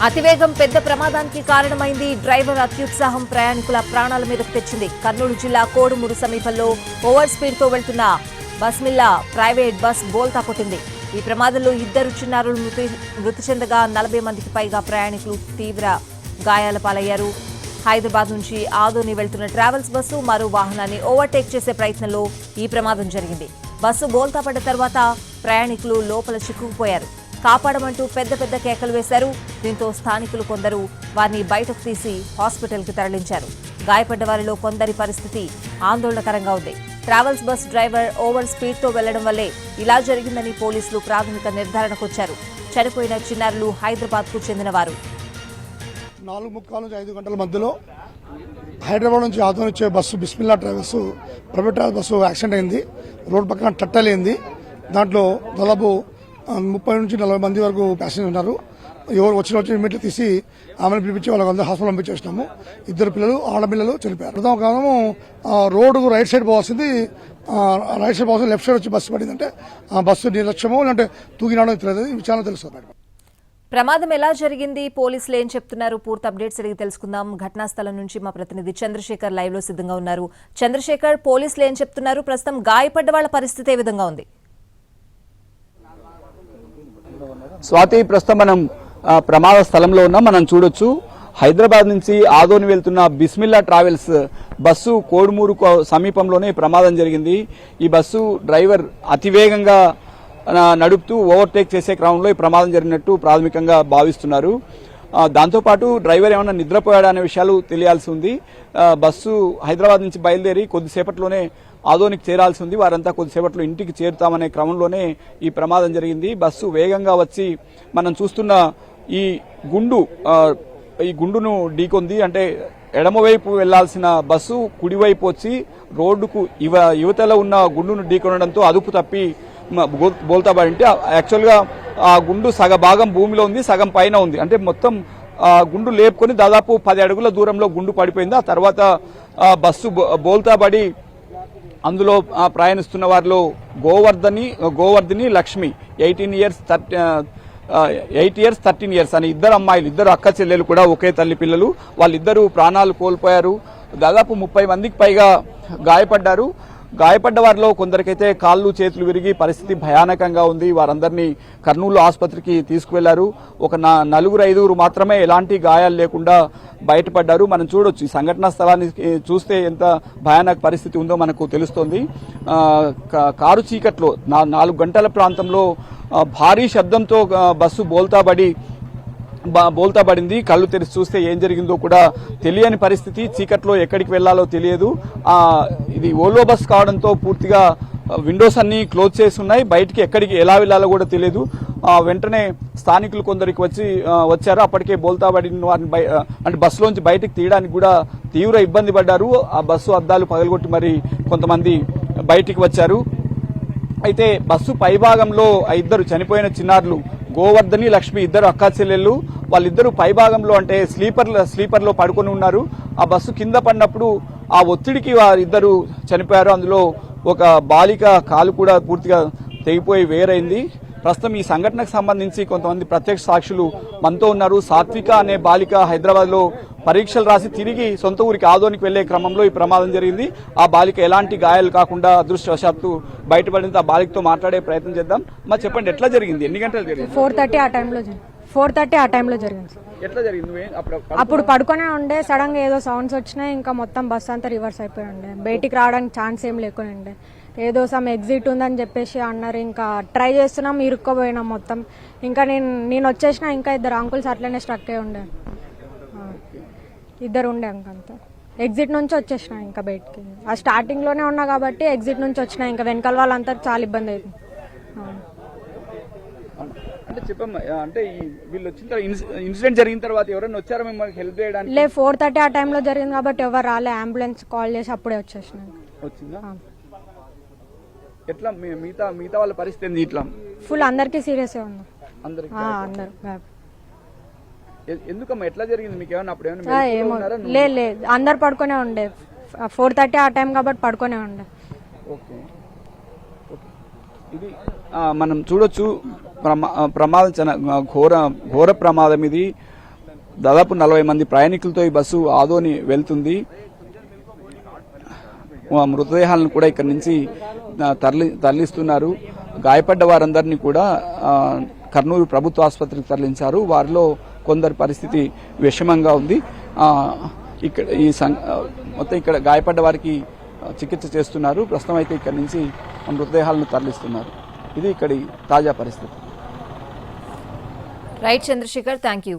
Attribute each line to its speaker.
Speaker 1: అతివేగం పెద్ద ప్రమాదానికి కారణమైంది. డ్రైవర్ అత్యుత్సాహం ప్రయాణికుల ప్రాణాల మీదకు తెచ్చింది. కర్నూలు జిల్లా కోడుమూరు సమీపంలో ఓవర్ స్పీడ్ తో వెళ్తున్న బస్మిల్లా ప్రైవేట్ బస్ బోల్తా కొట్టింది. ఈ ప్రమాదంలో 2 చిన్నారులు మృతి చెందగా 40 మందికి పైగా ప్రయాణికులు తీవ్ర గాయాల పాలయ్యారు. హైదరాబాద్ నుంచి ఆదోని వెళ్తున్న ట్రావెల్స్ బస్సు మరో వాహనాన్ని ఓవర్టేక్ చేసే ప్రయత్నంలో ఈ ప్రమాదం జరిగింది. బస్సు బోల్తా పడ్డ తర్వాత ప్రయాణికులు లోపల చిక్కుకుపోయారు. కాపాడమంటూ పెద్ద పెద్ద కేకలు వేశారు. దీంతో స్థానికులు కొందరు వారిని బయటకు తీసి హాస్పిటల్కి తరలించారు. గాయపడ్డ వారిలో కొందరి పరిస్థితి ఆందోళనకరంగా ఉంది. Travels bus driver over speed తో వెళ్లడం వల్లే ఇలా జరిగిందని పోలీసులు ప్రాథమిక నిర్ధారణకొచ్చారు. చనిపోయిన చిన్నారులు హైదరాబాద్ కు చెందినవారు.
Speaker 2: 4:45 నుంచి 5 గంటల మధ్యలో హైదరాబాద్ నుంచి ఆదోని వచ్చే bus Bismillah travels private travels bus accident అయింది. రోడ్డు పక్కన టట్టలేంది. దాంట్లో దాదాపు 30 నుంచి 40 మంది వరకు ప్యాసింజర్ ఉన్నారు. ఎవరు వచ్చి ఇమీడియట్లీ తీసి ఆమెను పిలిపించి వాళ్ళకి అందరూ హాస్పిటల్ పంపించేసినాము. 2 పిల్లలు ఆడపిల్లలు చనిపోయారు. ప్రథమ కారణము రోడ్డు రైట్ సైడ్ పోవాల్సింది లెఫ్ట్ సైడ్ వచ్చి బస్సు పడిందంటే ఆ బస్సు నిర్లక్ష్యమో లేదంటే తూగినాడో తెలియదు. విచారణ తెలుస్తుంది.
Speaker 1: ప్రమాదం ఎలా జరిగింది, పోలీసులు ఏం చెప్తున్నారు, పూర్తి అప్డేట్స్ అడిగి తెలుసుకుందాం. ఘటనా స్థలం నుంచి మా ప్రతినిధి చంద్రశేఖర్ లైవ్ లో సిద్ధంగా ఉన్నారు. చంద్రశేఖర్, పోలీసులు ఏం చెప్తున్నారు? ప్రస్తుతం గాయపడ్డ వాళ్ళ పరిస్థితి ఏ విధంగా ఉంది?
Speaker 3: స్వాతి, ప్రస్తుతం మనం ప్రమాద స్థలంలో ఉన్నాం. మనం చూడొచ్చు, హైదరాబాద్ నుంచి ఆదోని వెళ్తున్న బిస్మిల్లా ట్రావెల్స్ బస్సు కోడుమూరు సమీపంలోనే ప్రమాదం జరిగింది. ఈ బస్సు డ్రైవర్ అతివేగంగా నడుపుతూ ఓవర్టేక్ చేసే క్రమంలో ఈ ప్రమాదం జరిగినట్టు ప్రాథమికంగా భావిస్తున్నారు. దాంతోపాటు డ్రైవర్ ఏమైనా నిద్రపోయాడా అనే విషయాలు తెలియాల్సి ఉంది. బస్సు హైదరాబాద్ నుంచి బయలుదేరి కొద్దిసేపట్లోనే ఆదోనికి చేరాల్సి ఉంది. వారంతా కొద్దిసేపట్లో ఇంటికి చేరుతామనే క్రమంలోనే ఈ ప్రమాదం జరిగింది. బస్సు వేగంగా వచ్చి మనం చూస్తున్న ఈ గుండును ఢీకొంది. అంటే ఎడమవైపు వెళ్లాల్సిన బస్సు కుడివైపు వచ్చి రోడ్డుకు యువతల ఉన్న గుండును ఢీకొనడంతో అదుపు తప్పి బోల్తా పడింటే యాక్చువల్గా ఆ గుండు సగ భాగం భూమిలో ఉంది, సగం పైన ఉంది. అంటే మొత్తం గుండు లేపుకొని దాదాపు 10 అడుగుల దూరంలో గుండు పడిపోయింది. ఆ తర్వాత బస్సు బోల్తా పడి అందులో ప్రయాణిస్తున్న వారిలో గోవర్ధని లక్ష్మి 8 ఇయర్స్ 13 ఇయర్స్ అని 2 అమ్మాయిలు, 2 అక్క చెల్లెలు కూడా ఒకే తల్లి పిల్లలు. వాళ్ళిద్దరూ ప్రాణాలు కోల్పోయారు. దాదాపు 30 మందికి పైగా గాయపడ్డారు. గాయపడ్డ వారిలో కొందరికైతే కాళ్ళు చేతులు విరిగి పరిస్థితి భయానకంగా ఉంది. వారందరినీ కర్నూలు ఆసుపత్రికి తీసుకువెళ్లారు. ఒక 4-5 మాత్రమే ఎలాంటి గాయాలు లేకుండా బయటపడ్డారు. మనం చూడొచ్చు, ఈ సంఘటనా స్థలాన్ని చూస్తే ఎంత భయానక పరిస్థితి ఉందో మనకు తెలుస్తోంది. కారు చీకట్లో 4 గంటల ప్రాంతంలో భారీ శబ్దంతో బస్సు బోల్తా పడింది. కళ్ళు తెరిచి చూస్తే ఏం జరిగిందో కూడా తెలియని పరిస్థితి. చీకట్లో ఎక్కడికి వెళ్లాలో తెలియదు. ఇది ఓలో బస్ కావడంతో పూర్తిగా విండోస్ అన్ని క్లోజ్ చేసి ఉన్నాయి. బయటికి ఎక్కడికి ఎలా వెళ్లాలో కూడా తెలియదు. వెంటనే స్థానికులు కొందరికి వచ్చారు. అప్పటికే బోల్తా పడిన వారిని అంటే బస్సులోంచి బయటికి తీయడానికి కూడా తీవ్ర ఇబ్బంది పడ్డారు. ఆ బస్సు అద్దాలు పగలగొట్టి మరి కొంతమంది బయటికి వచ్చారు. అయితే బస్సు పైభాగంలో 2 చనిపోయిన చిన్నారులు గోవర్ధని లక్ష్మి 2 అక్కా చెల్లెళ్ళు. వాళ్ళిద్దరూ పైభాగంలో అంటే స్లీపర్లో పడుకొని ఉన్నారు. ఆ బస్సు కింద పడినప్పుడు ఆ ఒత్తిడికి వారిద్దరూ చనిపోయారు. అందులో ఒక బాలిక కాలు కూడా పూర్తిగా తెగిపోయి వేరైంది. ప్రస్తుతం ఈ సంఘటనకు సంబంధించి కొంతమంది ప్రత్యక్ష సాక్షులు మనతో ఉన్నారు. సాత్విక అనే బాలిక హైదరాబాద్ లో పరీక్షలు రాసి తిరిగి సొంత ఊరికి ఆదోనికి వెళ్లే క్రమంలో ఈ ప్రమాదం జరిగింది. ఆ బాలిక ఎలాంటి గాయాలు కాకుండా అదృష్టవశాత్తు బయటపడింది. ఆ బాలికతో మాట్లాడే ప్రయత్నం చేద్దాం. మరి చెప్పండి, ఎట్లా జరిగింది? ఎన్ని గంటలు జరిగింది?
Speaker 4: 4:30 ఆ టైంలో జరిగింది.
Speaker 3: ఎట్లా జరిగింది?
Speaker 4: అప్పుడు పడుకునే ఉండే, సడన్ గా ఏదో సౌండ్స్ వచ్చినాయి. ఇంకా మొత్తం బస్ అంతా రివర్స్ అయిపోయి ఉండే. బయటికి రావడానికి ఛాన్స్ ఏం లేకుండా ఉండే. ఏదో సమ్ ఎగ్జిట్ ఉందని చెప్పేసి అన్నారు. ఇంకా ట్రై చేస్తున్నాం, ఇరుక్కోపోయినాం మొత్తం. ఇంకా నేను వచ్చేసిన, ఇంకా 2 అంకుల్స్ అట్లనే స్ట్రక్ అయి ఉండే. 2 ఉండే ఇంకంతా. ఎగ్జిట్ నుంచి వచ్చేసిన ఇంకా బయటికి. ఆ స్టార్టింగ్ లోనే ఉన్నా కాబట్టి ఎగ్జిట్ నుంచి వచ్చిన. ఇంకా వెనకాల వాళ్ళంతా చాలా ఇబ్బంది అవుతుంది.
Speaker 3: అంటే చెప్పమ్మా, అంటే వీళ్ళు వచ్చిన ఇన్సిడెంట్ జరిగిన తర్వాత ఎవరైనా వచ్చారా మిమ్మల్ని హెల్ప్ చేయడానికి?
Speaker 4: 4:30 ఆ టైంలో జరిగింది కాబట్టి ఎవరు రాలే. అంబులెన్స్ కాల్ చేసి అప్పుడే వచ్చేసిన.
Speaker 3: వచ్చిందా? ఎట్లా మిగతా వాళ్ళ పరిస్థితి ఏంది? ఇట్లా
Speaker 4: ఫుల్ అందరికీ సీరియస్ ఉంది.
Speaker 3: అందరు ఎందుకమ్మా, ఎట్లా జరిగింది? మీకు ఏమన్నా అప్పుడు
Speaker 4: ఏమో లేదు, అందరు పడుకునే ఉండే. 4:30 ఆ టైం కాబట్టి పడుకునే ఉండే.
Speaker 3: ఓకే, ఇది మనం చూడొచ్చు. ప్రమాదం ఘోర ప్రమాదం ఇది. దాదాపు 40 మంది ప్రయాణికులతో ఈ బస్సు ఆదోని వెళ్తుంది. మృతదేహాలను కూడా ఇక్కడ నుంచి తరలిస్తున్నారు. గాయపడ్డ వారందరినీ కూడా కర్నూలు ప్రభుత్వ ఆసుపత్రికి తరలించారు. వారిలో కొందరి పరిస్థితి విషమంగా ఉంది. ఇక్కడ మొత్తం ఇక్కడ గాయపడ్డ వారికి చికిత్స చేస్తున్నారు. ప్రస్తుతం అయితే ఇక్కడ నుంచి మృతదేహాలను తరలిస్తున్నారు. ఇది ఇక్కడి తాజా పరిస్థితి.
Speaker 1: Right Chandrashekhar, thank you.